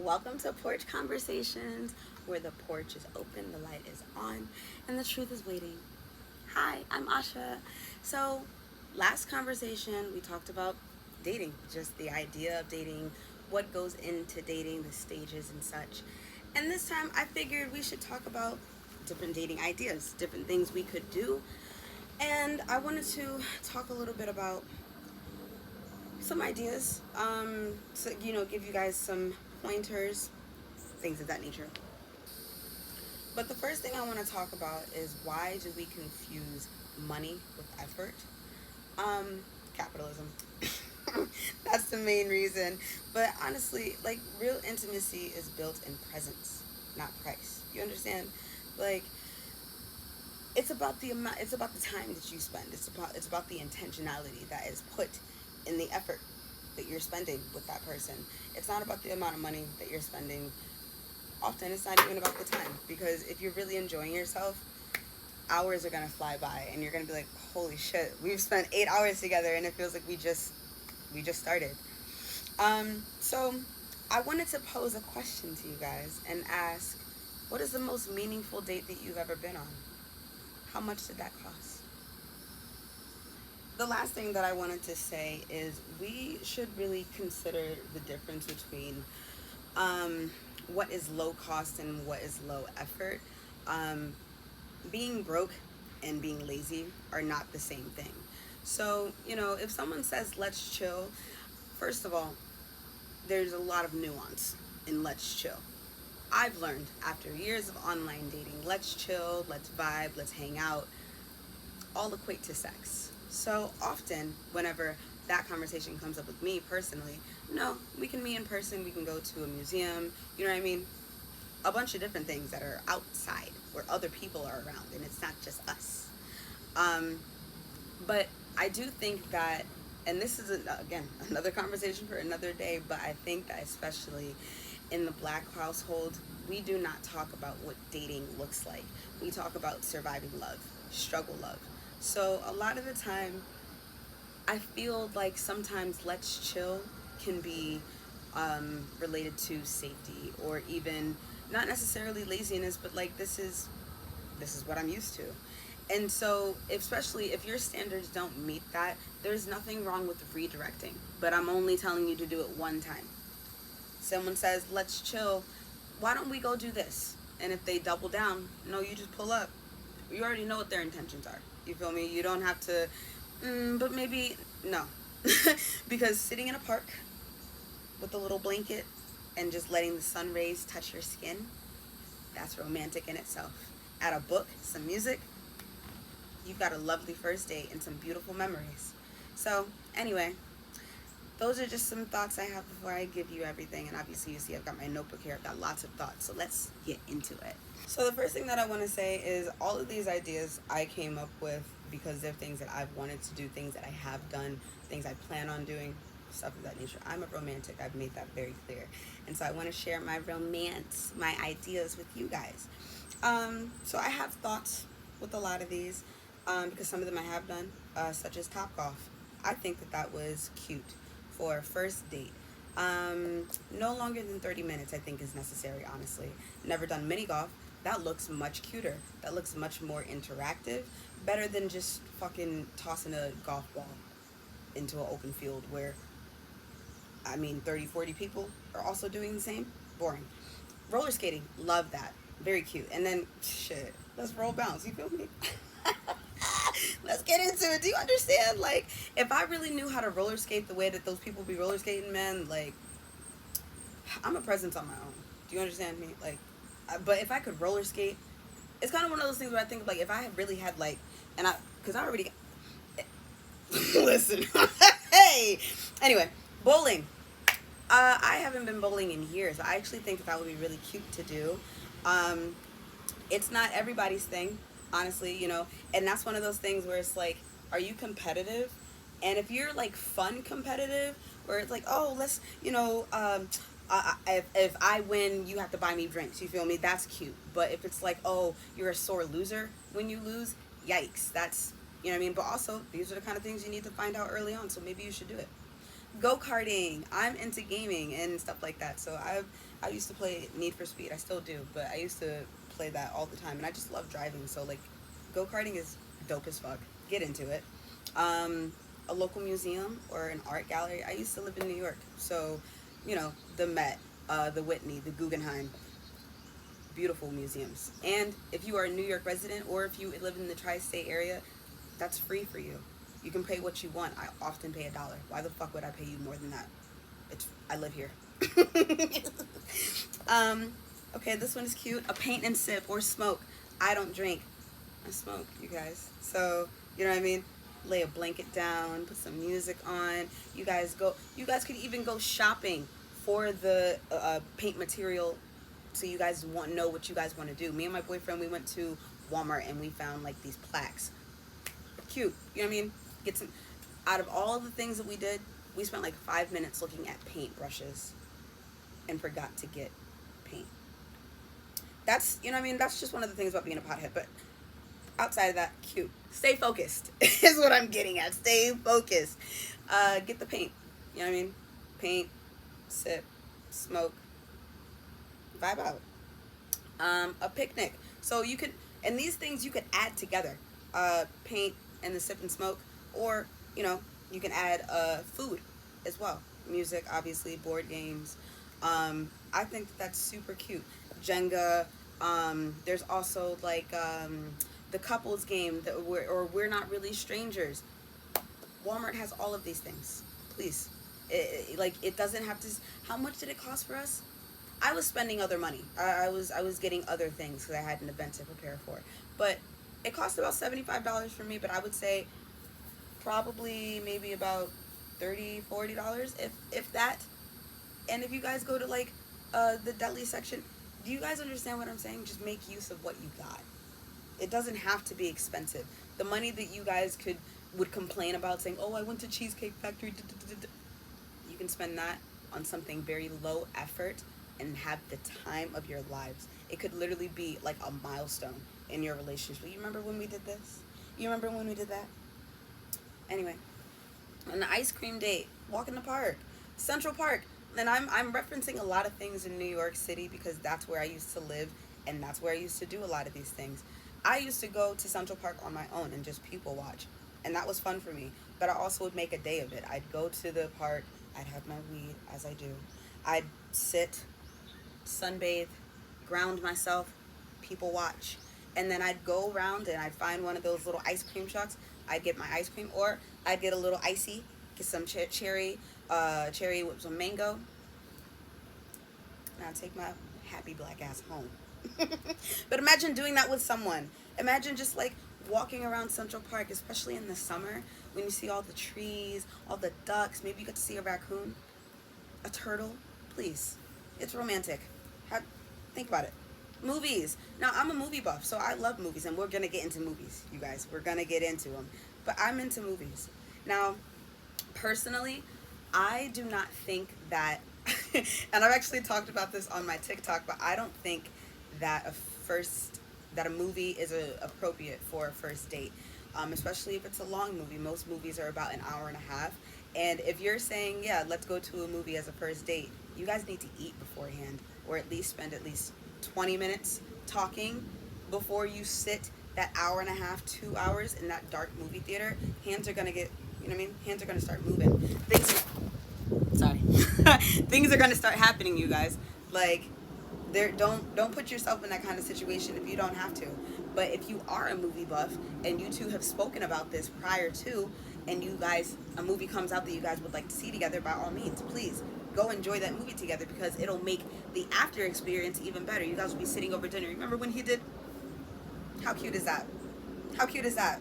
Welcome to Porch Conversations, where the porch is open, the light is on, and the truth is waiting. Hi, I'm Asha. So, last conversation we talked about dating, just the idea of dating, what goes into dating, the stages and such. And this time I figured we should talk about different dating ideas, different things we could do. And I wanted to talk a little bit about some ideas, to give you guys some pointers, things of that nature. But the first thing I want to talk about is why do we confuse money with effort? Capitalism. That's the main reason. But honestly, like, real intimacy is built in presence, not price. You understand? Like, it's about the amount, it's about the time that you spend. It's about the intentionality that is put in the effort that you're spending with that person. It's not about the amount of money that you're spending. Often it's not even about the time, because if you're really enjoying yourself, hours are gonna fly by and you're gonna be like, holy shit, we've spent 8 hours together and it feels like we just started. So I wanted to pose a question to you guys and ask, what is the most meaningful date that you've ever been on? How much did that cost? The last thing that I wanted to say is we should really consider the difference between what is low cost and what is low effort. Um, Being broke and being lazy are not the same thing. So, if someone says let's chill, first of all, there's a lot of nuance in let's chill. I've learned after years of online dating, let's chill, let's vibe, let's hang out, all equate to sex. So often, whenever that conversation comes up with me personally, no, we can meet in person, we can go to a museum, you know what I mean? A bunch of different things that are outside where other people are around and it's not just us. Um, but I do think that, and this is, again, another conversation for another day, but I think that especially in the black household, we do not talk about what dating looks like. We talk about surviving love, struggle love. So a lot of the time, I feel like sometimes let's chill can be related to safety, or even not necessarily laziness, but like this is what I'm used to. And so, especially if your standards don't meet that, there's nothing wrong with redirecting. But I'm only telling you to do it one time. Someone says, let's chill. Why don't we go do this? And if they double down, no, you just pull up. You already know what their intentions are. You feel me? You don't have to, but maybe, no. Because sitting in a park with a little blanket and just letting the sun rays touch your skin, that's romantic in itself. Add a book, some music, you've got a lovely first date and some beautiful memories. So, anyway, those are just some thoughts I have before I give you everything. And obviously, you see, I've got my notebook here. I've got lots of thoughts. So let's get into it. So the first thing that I want to say is all of these ideas I came up with because they're things that I've wanted to do, things that I have done, things I plan on doing, stuff of that nature. I'm a romantic. I've made that very clear. And so I want to share my romance, my ideas with you guys. So I have thoughts with a lot of these, because some of them I have done, such as Topgolf. I think that that was cute for a first date. No longer than 30 minutes, I think, is necessary, honestly. Never done mini golf. That looks much cuter. That looks much more interactive. Better than just fucking tossing a golf ball into an open field where, 30, 40 people are also doing the same. Boring. Roller skating. Love that. Very cute. And then, shit, let's roll bounce. You feel me? Let's get into it. Do you understand? Like, if I really knew how to roller skate the way that those people be roller skating, man, like, I'm a presence on my own. Do you understand me? Like, but if I could roller skate, it's kind of one of those things where I think, like, if I had really had, like, because I already, listen, hey, anyway, bowling. I haven't been bowling in years. I actually think that would be really cute to do. Um, it's not everybody's thing, honestly, and that's one of those things where it's like, are you competitive? And if you're like fun competitive, where it's like, oh, let's, if I win, you have to buy me drinks, you feel me? That's cute. But if it's like, oh, you're a sore loser when you lose, yikes, that's, you know what I mean? But also, these are the kind of things you need to find out early on, so maybe you should do it. Go-karting. I'm into gaming and stuff like that. So I used to play Need for Speed. I still do, but I used to play that all the time, and I just love driving. So like, go-karting is dope as fuck. Get into it. Um, a local museum or an art gallery. I used to live in New York, so the Met, the Whitney, the Guggenheim, beautiful museums. And if you are a New York resident or if you live in the tri-state area, that's free for you. You can pay what you want. I often pay $1. Why the fuck would I pay you more than that? I live here. um, okay, this one is cute. A paint and sip or smoke. I don't drink. I smoke, you guys. So you know what I mean. Lay a blanket down, put some music on. You guys go. You guys could even go shopping for the paint material. So you guys want know what you guys want to do. Me and my boyfriend, we went to Walmart and we found like these plaques. Cute. You know what I mean? Get some. Out of all the things that we did, we spent like 5 minutes looking at paint brushes and forgot to get paint. That's you know what I mean. That's just one of the things about being a pothead. But outside of that, cute. Stay focused is what I'm getting at. Stay focused. Get the paint. You know what I mean? Paint, sip, smoke, vibe out. A picnic. So you could, and these things you could add together. Paint and the sip and smoke, or you can add food as well. Music, obviously, board games. I think that's super cute. Jenga. There's also like the couples game that we're not really strangers. Walmart has all of these things. Please, it doesn't have to. How much did it cost for us? I was spending other money. I was getting other things because I had an event to prepare for. But it cost about $75 for me. But I would say probably maybe about $30-$40 if that. And if you guys go to like the deli section, do you guys understand what I'm saying? Just make use of what you got. It doesn't have to be expensive. The money that you guys would complain about saying, "Oh, I went to Cheesecake Factory," you can spend that on something very low effort and have the time of your lives. It could literally be like a milestone in your relationship. You remember when we did this? You remember when we did that? Anyway, an ice cream date, walk in the park, Central Park. And I'm referencing a lot of things in New York City because that's where I used to live and that's where I used to do a lot of these things. I used to go to Central Park on my own and just people watch. And that was fun for me. But I also would make a day of it. I'd go to the park, I'd have my weed as I do. I'd sit, sunbathe, ground myself, people watch. And then I'd go around and I'd find one of those little ice cream trucks. I'd get my ice cream, or I'd get a little icy, get some cherry with some mango, and I'd take my happy black ass home. But imagine doing that with someone. Imagine just like walking around Central Park, especially in the summer, when you see all the trees, all the ducks. Maybe you get to see a raccoon, a turtle. Please, it's romantic. Think about it. Movies. Now, I'm a movie buff, so I love movies, and we're gonna get into movies, you guys. We're gonna get into them. But I'm into movies. Now, personally, I do not think that, and I've actually talked about this on my TikTok, but I don't think that a movie is appropriate for a first date, especially if it's a long movie. Most movies are about an hour and a half, and if you're saying, yeah, let's go to a movie as a first date, you guys need to eat beforehand, or at least spend at least 20 minutes talking before you sit that hour and a half, 2 hours in that dark movie theater. Hands are gonna get, you know what I mean? Hands are gonna start moving. Sorry. Things are gonna start happening, you guys. Like, don't put yourself in that kind of situation if you don't have to. But if you are a movie buff and you two have spoken about this prior to, and you guys, a movie comes out that you guys would like to see together, by all means, please go enjoy that movie together because it'll make the after experience even better. You guys will be sitting over dinner. Remember when he did? How cute is that? How cute is that?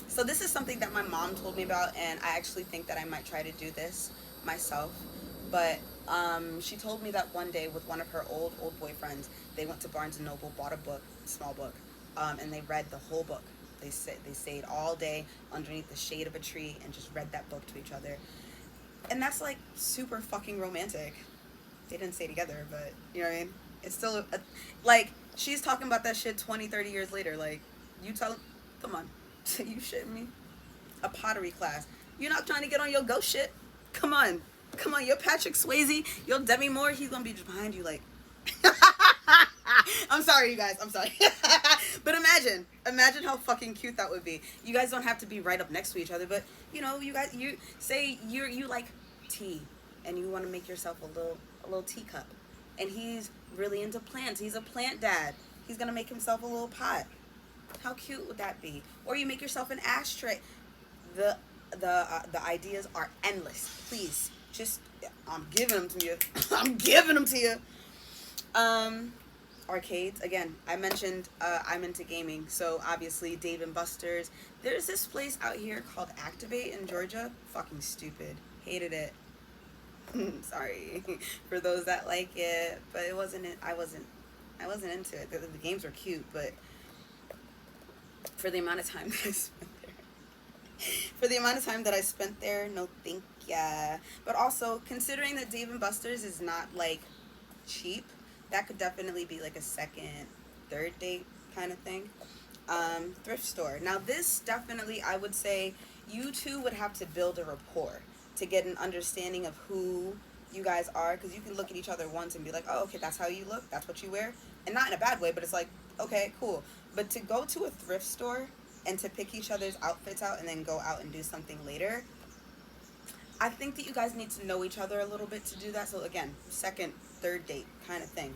So this is something that my mom told me about, and I actually think that I might try to do this myself. But she told me that one day with one of her old boyfriends, they went to Barnes and Noble, bought a book, small book, and they read the whole book. They stayed all day underneath the shade of a tree and just read that book to each other. And that's like super fucking romantic. They didn't stay together, but you know what I mean? It's still like she's talking about that shit 20, 30 years later. Like, you tell, come on, you shitting me? A pottery class. You're not trying to get on your ghost shit. Come on. Come on, you're Patrick Swayze, you're Demi Moore, he's gonna be just behind you like I'm sorry, you guys. I'm sorry. But imagine how fucking cute that would be. You guys don't have to be right up next to each other, but you guys, you say you like tea, and you want to make yourself a little teacup, and he's really into plants. He's a plant dad. He's gonna make himself a little pot. How cute would that be? Or you make yourself an ashtray. The the ideas are endless. Please, just I'm giving them to you. I'm giving them to you. Um, Arcades again. I mentioned I'm into gaming, so obviously Dave and Buster's. There's this place out here called Activate in Georgia. Fucking stupid. Hated it. Sorry for those that like it, but it wasn't. I wasn't into it. The games were cute, but for the amount of time that I spent for the amount of time that I spent there, no thank ya. But also considering that Dave and Buster's is not like cheap, that could definitely be like a second, third date kind of thing. Thrift store. Now this definitely, I would say, you two would have to build a rapport to get an understanding of who you guys are, because you can look at each other once and be like, oh, okay, that's how you look, that's what you wear, and not in a bad way, but it's like, okay, cool. But to go to a thrift store and to pick each other's outfits out and then go out and do something later, I think that you guys need to know each other a little bit to do that. So again, second, third date kind of thing.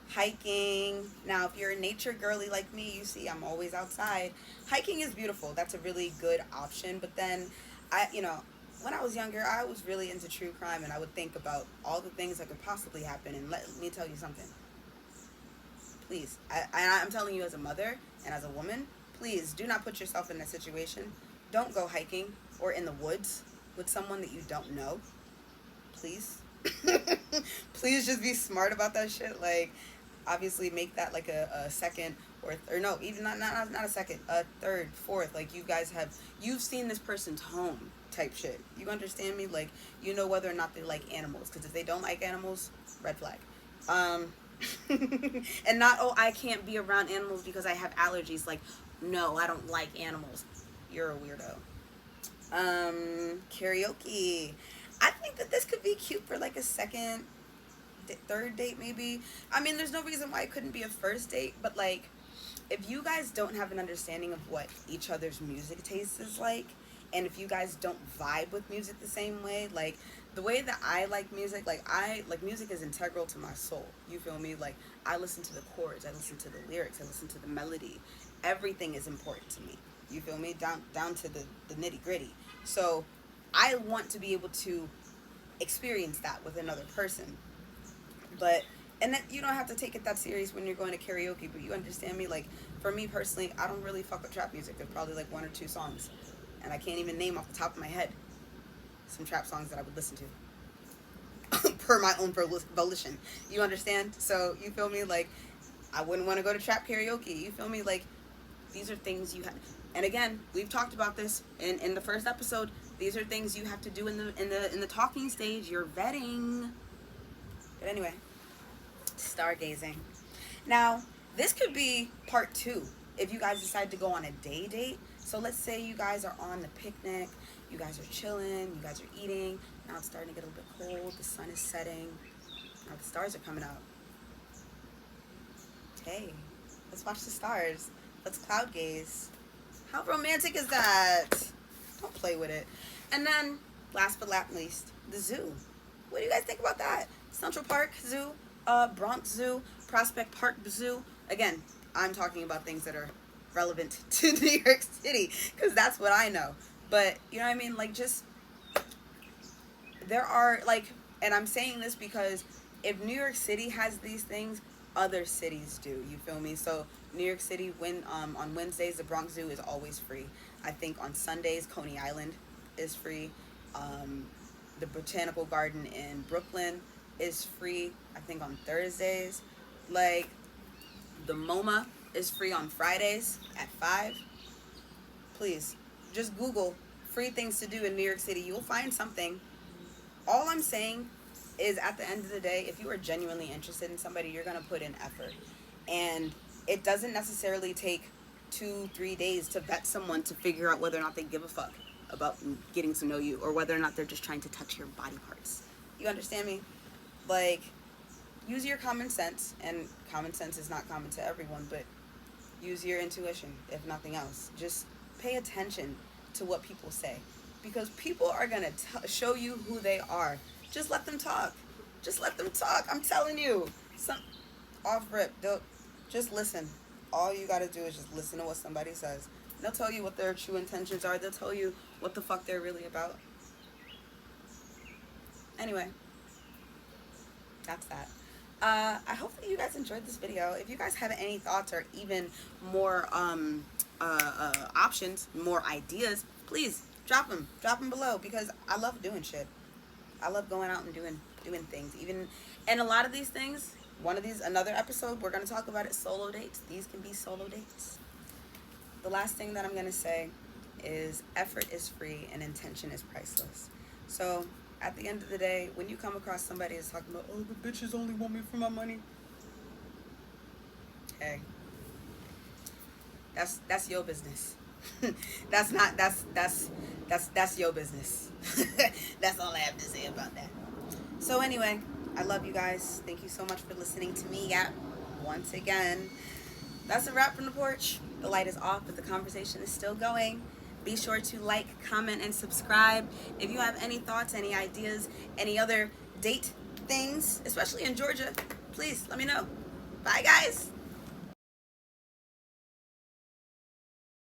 Hiking. Now, if you're a nature girly like me, you see I'm always outside. Hiking is beautiful. That's a really good option. But then, when I was younger, I was really into true crime, and I would think about all the things that could possibly happen. And let me tell you something. Please, I'm telling you as a mother and as a woman, please do not put yourself in that situation. Don't go hiking or in the woods with someone that you don't know. Please. Please just be smart about that shit. Like, obviously make that like a second or no, even not a second, a third, fourth. Like, you've seen this person's home type shit. You understand me? Like, you know whether or not they like animals. Because if they don't like animals, red flag. And not, oh, I can't be around animals because I have allergies. Like, no, I don't like animals. You're a weirdo. Karaoke. I think that this could be cute for like a second, third date maybe. I mean, there's no reason why it couldn't be a first date, but like, if you guys don't have an understanding of what each other's music taste is like, and if you guys don't vibe with music the same way, like the way that I like music, music is integral to my soul. You feel me? Like, I listen to the chords, I listen to the lyrics, I listen to the melody. Everything is important to me. You feel me? Down to the nitty gritty. So I want to be able to experience that with another person. And that you don't have to take it that serious when you're going to karaoke, but you understand me? Like, for me personally, I don't really fuck with trap music. There's probably like one or two songs, and I can't even name off the top of my head some trap songs that I would listen to per my own volition. You understand? So, you feel me? Like, I wouldn't want to go to trap karaoke. You feel me? Like, these are things you have. And again, we've talked about this in the first episode. These are things you have to do in the talking stage. You're vetting. But anyway, stargazing. Now, this could be part 2 if you guys decide to go on a day date. So let's say you guys are on the picnic, you guys are chilling, you guys are eating. Now it's starting to get a little bit cold. The sun is setting. Now the stars are coming out. Hey, let's watch the stars. Let's cloud gaze. How romantic is that? Don't play with it. And then, last but not least, the zoo. What do you guys think about that? Central Park Zoo, Bronx Zoo, Prospect Park Zoo. Again, I'm talking about things that are relevant to New York City, because that's what I know. But, you know what I mean? Like, just, there are, like, and I'm saying this because if New York City has these things, other cities do. You feel me? So, New York City, on Wednesdays, the Bronx Zoo is always free. I think on Sundays, Coney Island is free. The Botanical Garden in Brooklyn is free, I think, on Thursdays. Like, the MoMA is free on Fridays at 5. Please, just Google free things to do in New York City. You'll find something. All I'm saying is, at the end of the day, if you are genuinely interested in somebody, you're going to put in effort. And it doesn't necessarily take 2-3 days to vet someone to figure out whether or not they give a fuck. about getting to know you, or whether or not they're just trying to touch your body parts. You understand me? Like, use your common sense, and common sense is not common to everyone, but use your intuition, if nothing else. Just pay attention to what people say, because people are going to show you who they are. Just let them talk. Just let them talk. I'm telling you. Off rip. Just listen. All you got to do is just listen to what somebody says. They'll tell you what their true intentions are. They'll tell you what the fuck they're really about. Anyway, that's that. I hope that you guys enjoyed this video. If you guys have any thoughts or even more options, more ideas, please drop them below, because I love doing shit. I love going out and doing things. And a lot of these things, another episode, we're going to talk about it, solo dates. These can be solo dates. The last thing that I'm going to say is effort is free and intention is priceless. So at the end of the day, when you come across somebody that's talking about, oh, the bitches only want me for my money, hey, that's your business. that's your business. That's all I have to say about that. So anyway, I love you guys. Thank you so much for listening to me once again. That's a wrap from the porch. The light is off, but the conversation is still going. Be sure to like, comment, and subscribe. If you have any thoughts, any ideas, any other date things, especially in Georgia, please let me know. Bye, guys.